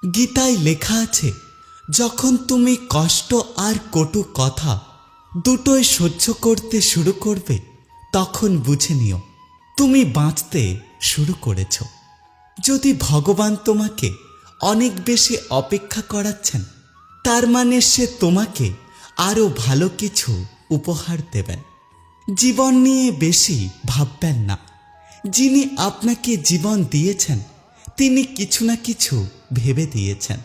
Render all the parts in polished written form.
গীতায় লেখা আছে, যখন তুমি কষ্ট আর কটু কথা দুটোই সহ্য করতে শুরু করবে, তখন বুঝে নিও তুমি বাঁচতে শুরু করেছ। যদি ভগবান তোমাকে অনেক বেশি অপেক্ষা করাচ্ছেন, তার মানে সে তোমাকে আরো ভালো কিছু উপহার দেবেন। জীবন নিয়ে বেশি ভাববেন না। যিনি আপনাকে জীবন দিয়েছেন, তিনি কিছু না কিছু ভেবে দিয়েছেন।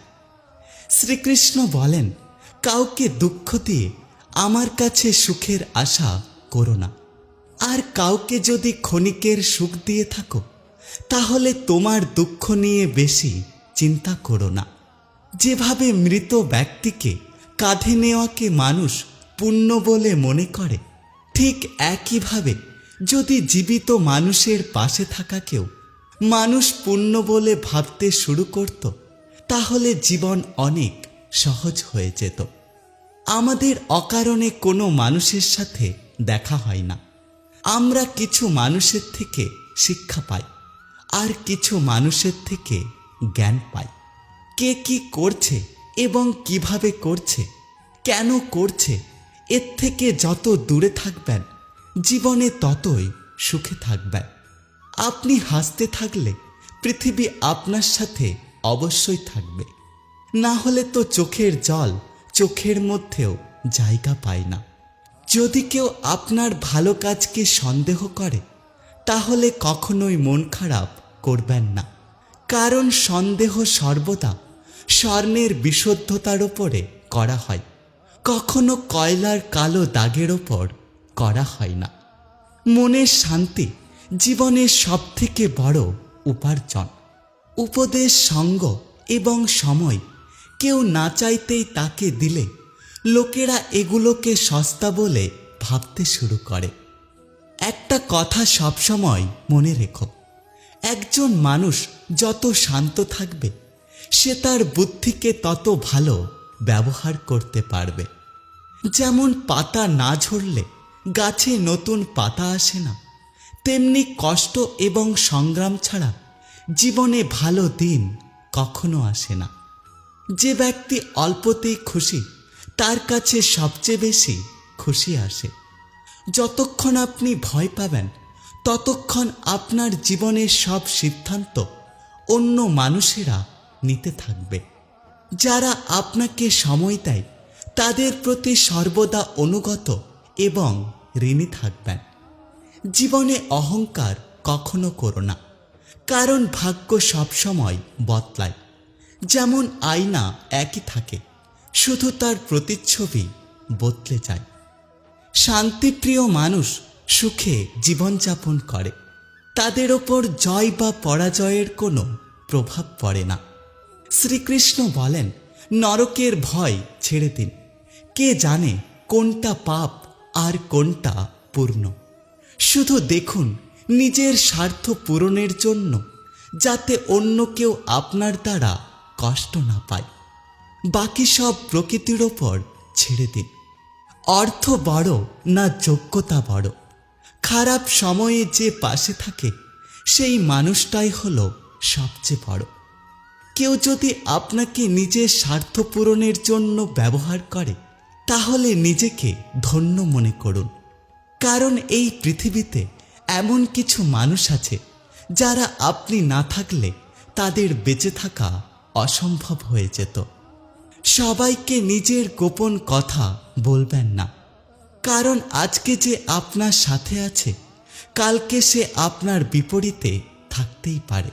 শ্রীকৃষ্ণ বলেন, কাউকে দুঃখ দিয়ে আমার কাছে সুখের আশা করো না। আর কাউকে যদি ক্ষণিকের সুখ দিয়ে থাকো, তাহলে তোমার দুঃখ নিয়ে বেশি চিন্তা করো না। যেভাবে মৃত ব্যক্তিকে কাঁধে নেওয়াকে মানুষ পুণ্য বলে মনে করে, ঠিক একইভাবে যদি জীবিত মানুষের পাশে থাকাকেও মানুষ পুণ্য বলে ভাবতে শুরু করত, তাহলে জীবন অনেক সহজ হয়ে যেত। আমাদের অকারণে কোনো মানুষের সাথে দেখা হয় না। আমরা কিছু মানুষের থেকে শিক্ষা পাই, আর কিছু মানুষের থেকে জ্ঞান পাই। কে কি করছে এবং কিভাবে করছে, কেন করছে, এর থেকে যত দূরে থাকবেন, জীবনে ততই সুখে থাকবেন। আপনি হাসতে থাকলে পৃথিবী আপনার সাথে অবশ্যই থাকবে, না হলে তো চোখের জল চোখের মধ্যেও জায়গা পায় না। যদি কেউ আপনার ভালো কাজকে সন্দেহ করে, তাহলে কখনোই মন খারাপ করবেন না, কারণ সন্দেহ সর্বদা স্বর্ণের বিশুদ্ধতার ওপরে করা হয়, কখনো কয়লার কালো দাগের ওপর করা হয় না। মনের শান্তি জীবনের সবথেকে বড় উপার্জন। উপদেশ, সঙ্গ এবং সময় কেউ না চাইতেই তাকে দিলে লোকেরা এগুলোকে সস্তা বলে ভাবতে শুরু করে। একটা কথা সবসময় মনে রেখো, একজন মানুষ যত শান্ত থাকবে, সে তার বুদ্ধিকে তত ভালো ব্যবহার করতে পারবে। যেমন পাতা না ঝরলে গাছে নতুন পাতা আসে না, তেমনি কষ্ট এবং সংগ্রাম ছাড়া জীবনে ভালো দিন কখনো আসে না। যে ব্যক্তি অল্পতেই খুশি, তার কাছে সবচেয়ে বেশি খুশি আসে। যতক্ষণ আপনি ভয় পাবেন, ততক্ষণ আপনার জীবনের সব সিদ্ধান্ত অন্য মানুষেরা নিতে থাকবে। যারা আপনাকে সময় দেয়, তাদের প্রতি সর্বদা অনুগত এবং ঋণী থাকবেন। জীবনে অহংকার কখনো করো না, কারণ ভাগ্য সবসময় বদলায়। যেমন আয়না একই থাকে, শুধু তার প্রতিচ্ছবি বদলে যায়। শান্তিপ্রিয় মানুষ সুখে জীবনযাপন করে, তাদের ওপর জয় বা পরাজয়ের কোনো প্রভাব পড়ে না। শ্রীকৃষ্ণ বলেন, নরকের ভয় ছেড়ে দিন। কে জানে কোনটা পাপ আর কোনটা পূর্ণ। শুধু দেখুন নিজের স্বার্থ পূরণের জন্য, যাতে অন্য কেউ আপনার দ্বারা কষ্ট না পায়। বাকি সব প্রকৃতির ওপর ছেড়ে দিন। অর্থ বড় না যোগ্যতা বড়, খারাপ সময়ে যে পাশে থাকে, সেই মানুষটাই হলো সবচেয়ে বড়। কেউ যদি আপনাকে নিজের স্বার্থ পূরণের জন্য ব্যবহার করে, তাহলে নিজেকে ধন্য মনে করুন, কারণ এই পৃথিবীতে এমন কিছু মানুষ আছে, যারা আপনি না থাকলে তাদের বেঁচে থাকা অসম্ভব হয়ে যেত। সবাইকে নিজের গোপন কথা বলবেন না, কারণ আজকে যে আপনার সাথে আছে, কালকে সে আপনার বিপরীতে থাকতেই পারে।